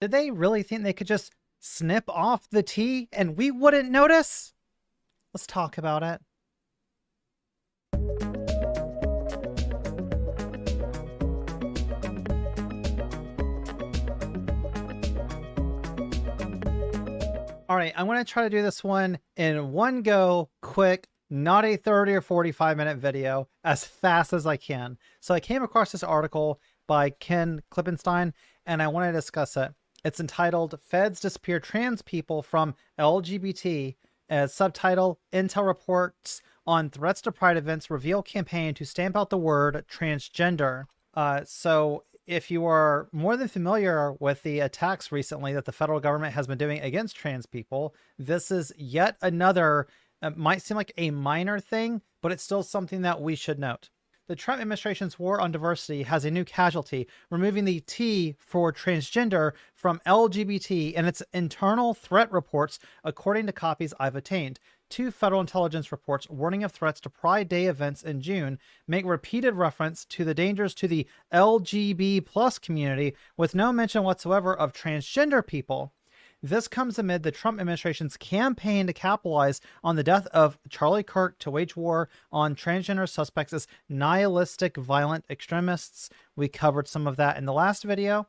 Did they really think they could just snip off the T and we wouldn't notice? Let's talk about it. All right, I'm going to try to do this one in one go, quick, not a 30 or 45-minute video, as fast as I can. So I came across this article by Ken Klippenstein, and I want to discuss it. It's entitled, Feds Disappear Trans People from LGBT, as subtitle, Intel Reports on Threats to Pride Events Reveal Campaign to Stamp Out the Word Transgender. So if you are more than familiar with the attacks recently that the federal government has been doing against trans people, this is yet another, might seem like a minor thing, but it's still something that we should note. The Trump administration's war on diversity has a new casualty, removing the T for transgender from LGBT in its internal threat reports, according to copies I've obtained. 2 federal intelligence reports warning of threats to Pride Day events in June make repeated reference to the dangers to the LGBT plus community, with no mention whatsoever of transgender people. This comes amid the Trump administration's campaign to capitalize on the death of Charlie Kirk to wage war on transgender suspects as nihilistic violent extremists. We covered some of that in the last video.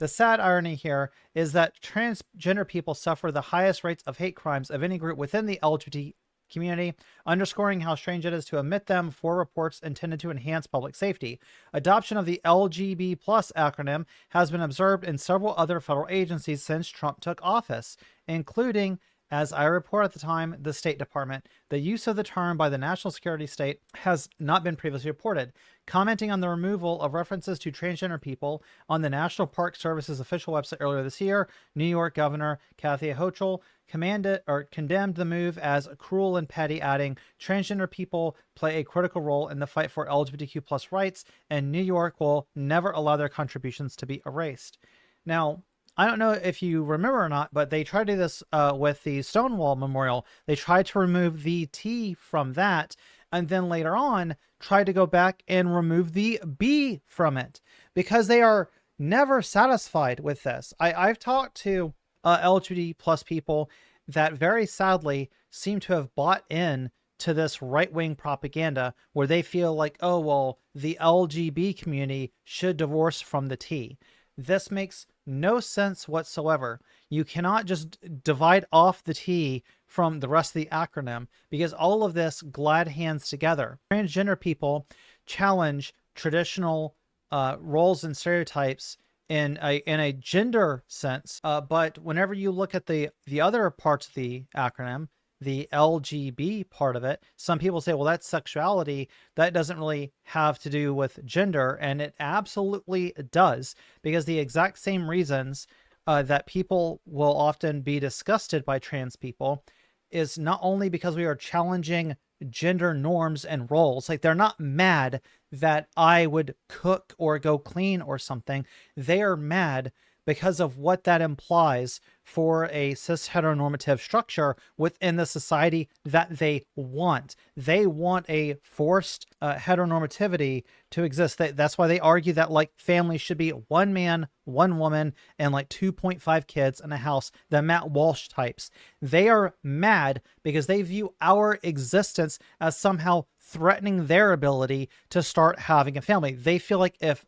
The sad irony here is that transgender people suffer the highest rates of hate crimes of any group within the LGBT community, underscoring how strange it is to omit them for reports intended to enhance public safety. Adoption of the LGB plus acronym has been observed in several other federal agencies since Trump took office, including, as I report at the time, the State Department. The use of the term by the national security state has not been previously reported. Commenting on the removal of references to transgender people on the National Park Service's official website earlier this year, New York Governor Kathy Hochul condemned the move as cruel and petty, adding, transgender people play a critical role in the fight for LGBTQ plus rights, and New York will never allow their contributions to be erased. Now, I don't know if you remember or not, but they tried to do this with the Stonewall Memorial. They tried to remove the T from that, and then later on tried to go back and remove the B from it, because they are never satisfied with this. I've talked to LGBT plus people that very sadly seem to have bought in to this right-wing propaganda where they feel like, oh, well, the LGB community should divorce from the T. This makes no sense whatsoever. You cannot just divide off the T from the rest of the acronym, because all of this glad hands together. Transgender people challenge traditional roles and stereotypes in a gender sense, but whenever you look at the other parts of the acronym, the LGB part of it, some people say, well, that's sexuality. That doesn't really have to do with gender. And it absolutely does, because the exact same reasons that people will often be disgusted by trans people is not only because we are challenging gender norms and roles. Like, they're not mad that I would cook or go clean or something. They are mad because of what that implies for a cis heteronormative structure within the society that they want. They want a forced heteronormativity to exist. That's why they argue that like families should be one man, one woman, and like 2.5 kids in a house, the Matt Walsh types. They are mad because they view our existence as somehow threatening their ability to start having a family. They feel like if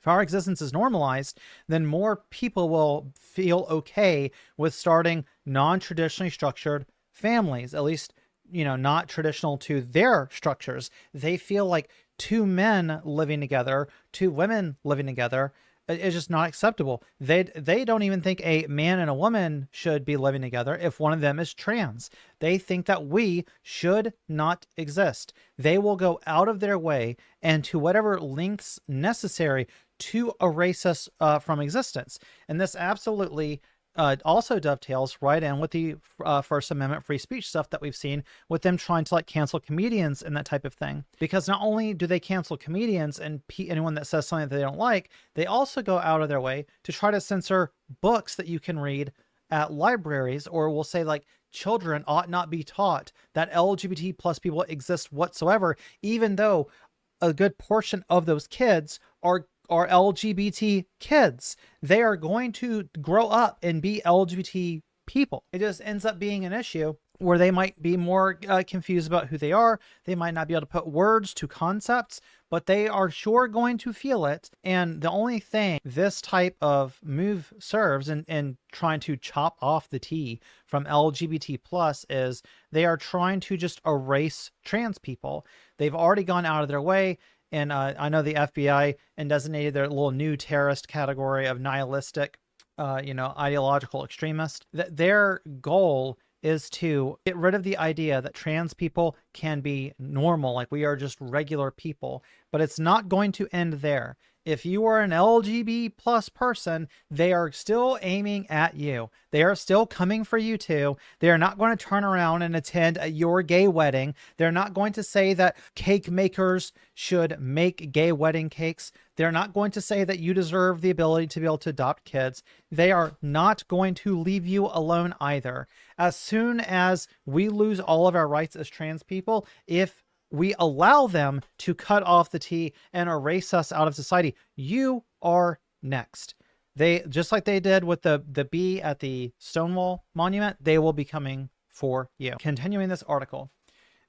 our existence is normalized, then more people will feel okay with starting non-traditionally structured families, at least, you know, not traditional to their structures. They feel like 2 men living together, 2 women living together is just not acceptable. They don't even think a man and a woman should be living together if one of them is trans. They think that we should not exist. They will go out of their way and to whatever lengths necessary to erase us from existence. And this absolutely also dovetails right in with the First Amendment free speech stuff that we've seen with them trying to like cancel comedians and that type of thing. Because not only do they cancel comedians and anyone that says something that they don't like, they also go out of their way to try to censor books that you can read at libraries, or will say like children ought not be taught that LGBT plus people exist whatsoever, even though a good portion of those kids are are LGBT kids. They are going to grow up and be LGBT people. It just ends up being an issue where they might be more confused about who they are. They might not be able to put words to concepts, but they are sure going to feel it. And the only thing this type of move serves in trying to chop off the T from LGBT plus is they are trying to just erase trans people. They've already gone out of their way. And I know the FBI designated their little new terrorist category of nihilistic, ideological extremist. Their goal is to get rid of the idea that trans people can be normal, like we are just regular people. But it's not going to end there. If you are an LGBT plus person, they are still aiming at you. They are still coming for you too. They are not going to turn around and attend your gay wedding. They're not going to say that cake makers should make gay wedding cakes. They're not going to say that you deserve the ability to be able to adopt kids. They are not going to leave you alone either. As soon as we lose all of our rights as trans people, if we allow them to cut off the T and erase us out of society, you are next. They, just like they did with the B at the Stonewall Monument, they will be coming for you. Continuing this article.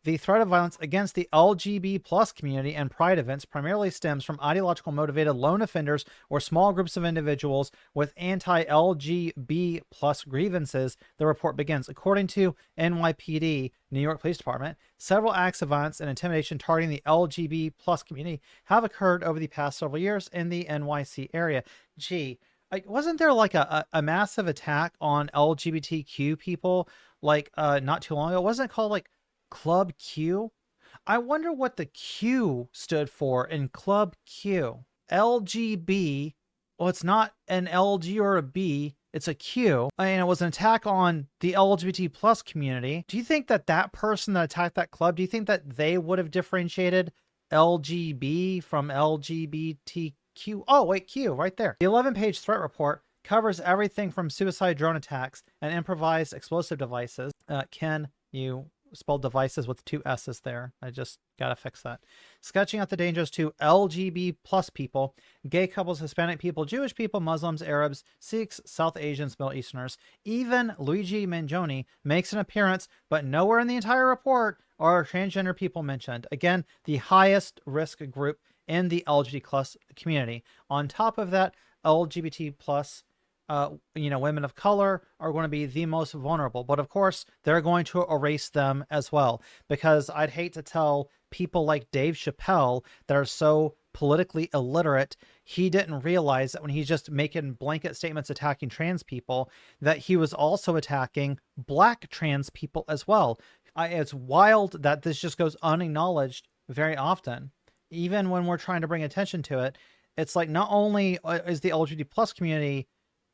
The threat of violence against the LGBT plus community and pride events primarily stems from ideological motivated lone offenders or small groups of individuals with anti-LGBT plus grievances, the report begins. According to NYPD, New York Police Department, several acts of violence and intimidation targeting the LGBT plus community have occurred over the past several years in the NYC area. Gee, wasn't there like a massive attack on LGBTQ people like not too long ago? Wasn't it called like Club Q? I wonder what the Q stood for in Club Q. LGB. Well, it's not an LG or a B. It's a Q. And it was an attack on the LGBT plus community. Do you think that that person that attacked that club, do you think that they would have differentiated LGB from LGBTQ? Oh, wait, Q right there. The 11-page threat report covers everything from suicide drone attacks and improvised explosive devices. Ken, you spelled devices with 2 S's there. I just gotta fix that. Sketching out the dangers to LGB plus people, gay couples, Hispanic people, Jewish people, Muslims, Arabs, Sikhs, South Asians, Middle Easterners. Even Luigi Mangione makes an appearance, but nowhere in the entire report are transgender people mentioned. Again, the highest risk group in the LGBT plus community. On top of that, LGBT plus women of color are going to be the most vulnerable. But of course, they're going to erase them as well, because I'd hate to tell people like Dave Chappelle that are so politically illiterate, he didn't realize that when he's just making blanket statements attacking trans people, that he was also attacking black trans people as well. It's wild that this just goes unacknowledged very often. Even when we're trying to bring attention to it, it's like not only is the LGBT plus community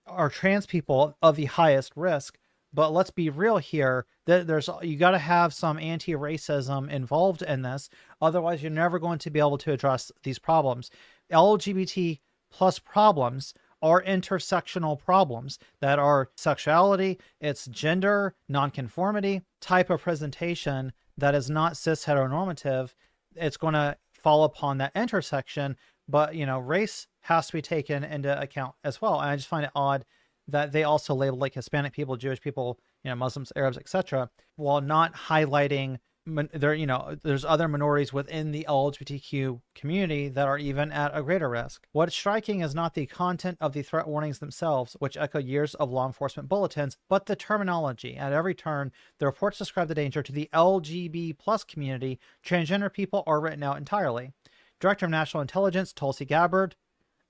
are trans people of the highest risk, but let's be real here, that you got to have some anti-racism involved in this. Otherwise, you're never going to be able to address these problems. LGBT plus problems are intersectional problems that are sexuality, it's gender, nonconformity, type of presentation that is not cis heteronormative. It's going to fall upon that intersection, but race has to be taken into account as well. And I just find it odd that they also label like Hispanic people, Jewish people, Muslims, Arabs, etc., while not highlighting there's other minorities within the LGBTQ community that are even at a greater risk. What's striking is not the content of the threat warnings themselves, which echo years of law enforcement bulletins, but the terminology. At every turn, the reports describe the danger to the LGBT plus community. Transgender people are written out entirely. Director of National Intelligence Tulsi Gabbard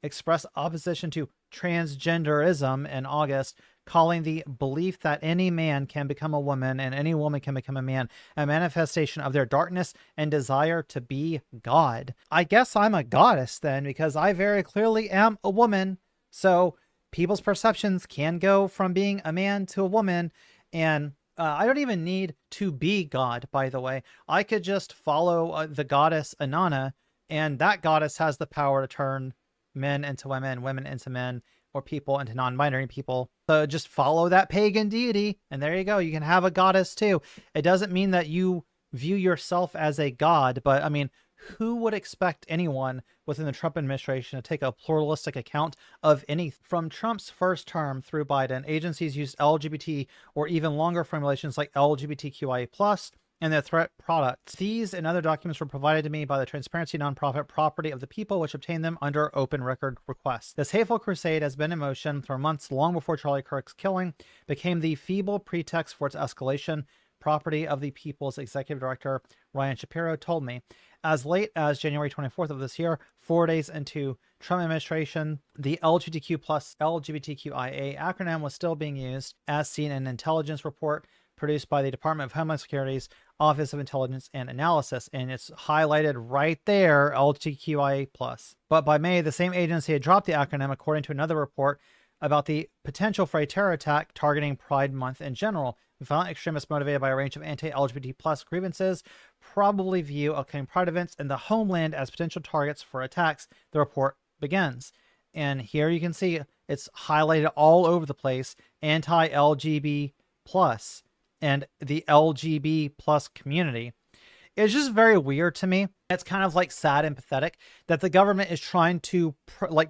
expressed opposition to transgenderism in August, calling the belief that any man can become a woman and any woman can become a man a manifestation of their darkness and desire to be God. I guess I'm a goddess then, because I very clearly am a woman. So people's perceptions can go from being a man to a woman. And I don't even need to be God, by the way. I could just follow the goddess Inanna, and that goddess has the power to turn men into women, women into men, or people into non-binary people. So just follow that pagan deity, and there you go. You can have a goddess too. It doesn't mean that you view yourself as a god, but I mean, who would expect anyone within the Trump administration to take a pluralistic account of any? From Trump's first term through Biden, agencies used LGBT or even longer formulations like LGBTQIA+ and their threat products. These and other documents were provided to me by the Transparency nonprofit Property of the People, which obtained them under open record requests. This hateful crusade has been in motion for months long before Charlie Kirk's killing became the feeble pretext for its escalation. Property of the People's executive director Ryan Shapiro told me. As late as January 24th of this year, 4 days into Trump administration, the LGBTQ plus LGBTQIA acronym was still being used, as seen in an intelligence report produced by the Department of Homeland Security's Office of Intelligence and Analysis, and it's highlighted right there, LGBTQIA+. But by May, the same agency had dropped the acronym, according to another report about the potential for a terror attack targeting Pride Month in general. Violent extremists motivated by a range of anti-LGBT+ grievances probably view upcoming Pride events in the homeland as potential targets for attacks, the report begins. And here you can see it's highlighted all over the place, anti-LGBT+ and the LGBT+ community. It's just very weird to me. It's kind of like sad and pathetic that the government is trying to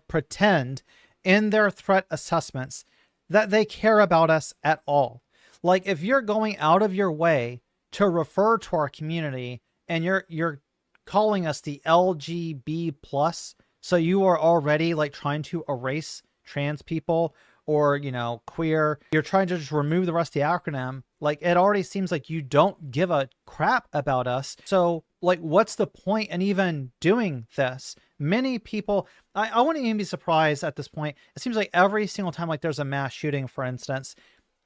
pretend in their threat assessments that they care about us at all. Like, if you're going out of your way to refer to our community and you're calling us the LGB+, so you are already like trying to erase trans people or, you know, queer, you're trying to just remove the rest of the acronym. Like, it already seems like you don't give a crap about us. So like, what's the point in even doing this? Many people, I wouldn't even be surprised at this point. It seems like every single time like there's a mass shooting, for instance,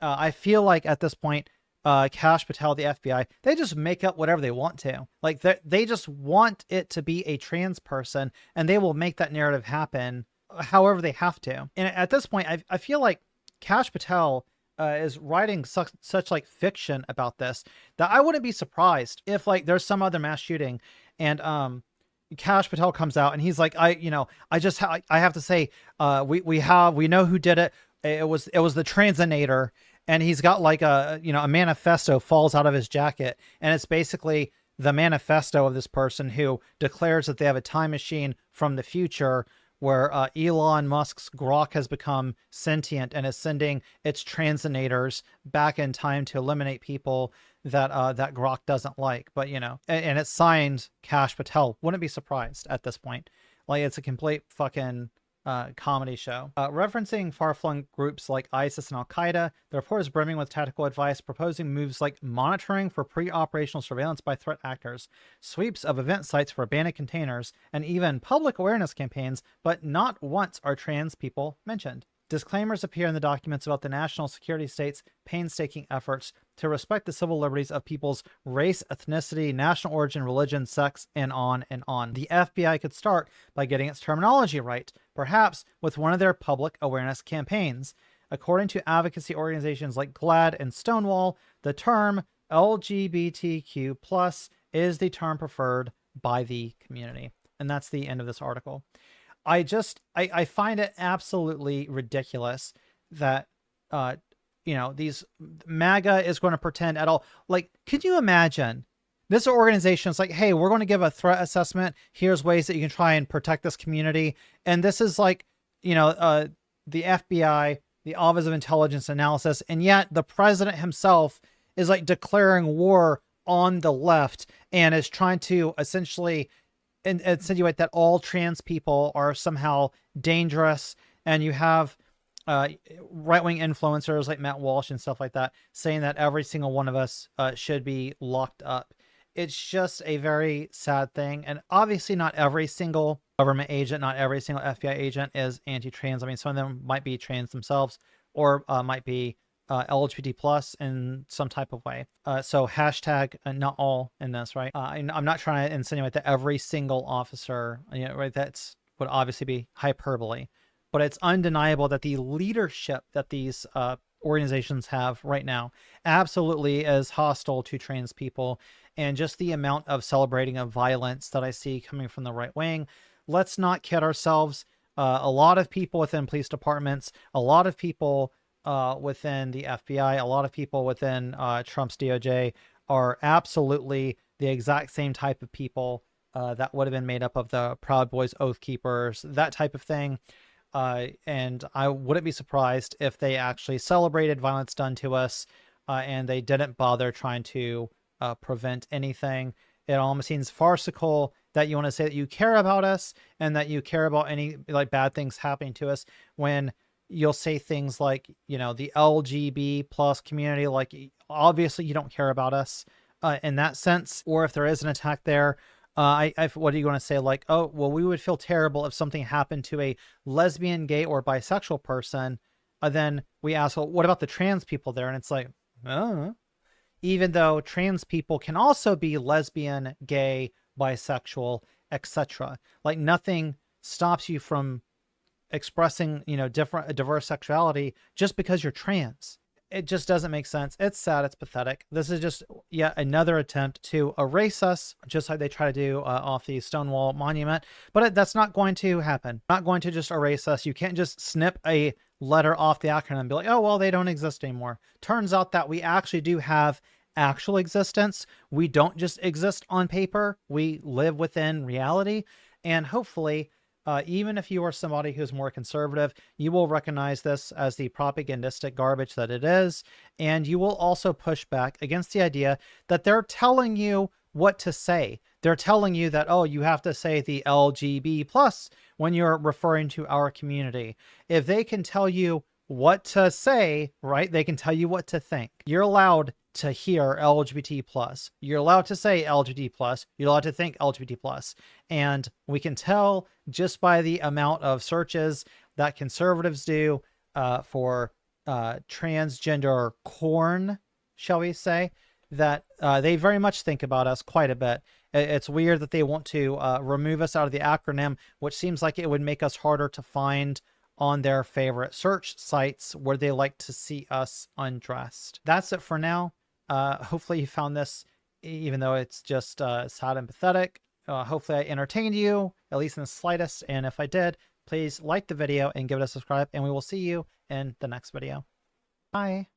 I feel like at this point, Kash Patel, the FBI, they just make up whatever they want to. Like, they just want it to be a trans person, and they will make that narrative happen however they have to. And at this point, I feel like Kash Patel is writing such like fiction about this that I wouldn't be surprised if like there's some other mass shooting and Kash Patel comes out and he's like, I have to say, we know who did it. It was the Transinator. And he's got like a manifesto falls out of his jacket. And it's basically the manifesto of this person who declares that they have a time machine from the future where Elon Musk's Grok has become sentient and is sending its transinators back in time to eliminate people that that Grok doesn't like. But, you know, and it's signed Kash Patel. Wouldn't be surprised at this point. Like, it's a complete fucking comedy show. Referencing far-flung groups like ISIS and Al-Qaeda, the report is brimming with tactical advice proposing moves like monitoring for pre-operational surveillance by threat actors, sweeps of event sites for abandoned containers, and even public awareness campaigns, but not once are trans people mentioned. Disclaimers appear in the documents about the national security state's painstaking efforts to respect the civil liberties of people's race, ethnicity, national origin, religion, sex, and on and on. The FBI could start by getting its terminology right, perhaps with one of their public awareness campaigns. According to advocacy organizations like GLAAD and Stonewall, the term LGBTQ+ is the term preferred by the community. And that's the end of this article. I find it absolutely ridiculous that, these MAGA is going to pretend at all. Like, could you imagine this organization is like, hey, we're going to give a threat assessment. Here's ways that you can try and protect this community. And this is like, the FBI, the Office of Intelligence Analysis. And yet the president himself is like declaring war on the left and is trying to essentially insinuate that all trans people are somehow dangerous. And you have right-wing influencers like Matt Walsh and stuff like that saying that every single one of us should be locked up. It's just a very sad thing. And obviously not every single government agent, not every single FBI agent is anti-trans. I mean, some of them might be trans themselves or might be LGBT+ in some type of way. So hashtag not all in this, right? I'm not trying to insinuate that every single officer, right? That's would obviously be hyperbole, but it's undeniable that the leadership that these organizations have right now absolutely is hostile to trans people. And just the amount of celebrating of violence that I see coming from the right wing. Let's not kid ourselves. A lot of people within police departments, a lot of people within the FBI, a lot of people within Trump's DOJ are absolutely the exact same type of people that would have been made up of the Proud Boys, Oath Keepers, that type of thing. And I wouldn't be surprised if they actually celebrated violence done to us, and they didn't bother trying to prevent anything. It almost seems farcical that you want to say that you care about us and that you care about any like bad things happening to us, when you'll say things like, you know, the LGBT plus community, like obviously you don't care about us in that sense. Or if there is an attack there, what are you going to say? Like, oh, well, we would feel terrible if something happened to a lesbian, gay, or bisexual person. Then we ask, well, what about the trans people there? And it's like, oh, even though trans people can also be lesbian, gay, bisexual, etc. Like nothing stops you from expressing, you know, diverse sexuality just because you're trans. It just doesn't make sense. It's sad. It's pathetic. This is just yet another attempt to erase us, just like they try to do off the Stonewall Monument. But that's not going to happen. Not going to just erase us. You can't just snip a letter off the acronym and be like, oh, well, they don't exist anymore. Turns out that we actually do have actual existence. We don't just exist on paper. We live within reality. And hopefully, even if you are somebody who's more conservative, you will recognize this as the propagandistic garbage that it is. And you will also push back against the idea that they're telling you what to say. They're telling you that, oh, you have to say the LGB plus when you're referring to our community. If they can tell you what to say, right, they can tell you what to think. You're allowed to hear LGBT plus. You're allowed to say LGBT plus. You're allowed to think LGBT plus. And we can tell just by the amount of searches that conservatives do for transgender corn, shall we say, that they very much think about us quite a bit. It's weird that they want to remove us out of the acronym, which seems like it would make us harder to find on their favorite search sites where they like to see us undressed. That's it for now. Hopefully you found this, even though it's just sad and pathetic. Hopefully I entertained you, at least in the slightest. And if I did, please like the video and give it a subscribe, and we will see you in the next video. Bye.